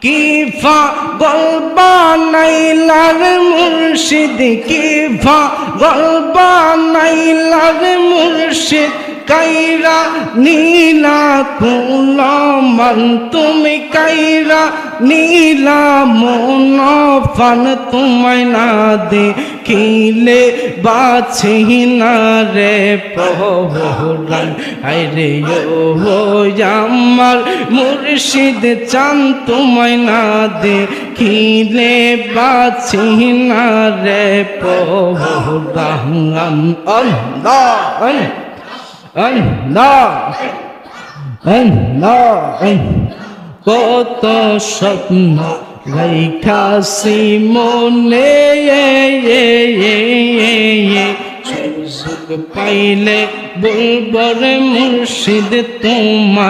কি পাগল বানাইলার মুর্শিদ কি পাগল বানাইলার মুর্শিদ কাইরা নীলা কুলমান তুমি কাইরা নীলা মন ফান তোমায় না দেখিলে বাছি না রে পহরান আরে ও আমার মুর্শিদ চান তোমায় না দেখিলে বাছি না রে পহরান আল্লাহ আল্লাহ আল্লাহ কত স্বপ্ন রাইখাছি মনে সুযোগ পাইলে বলবো রে মুর্শিদ তোমায়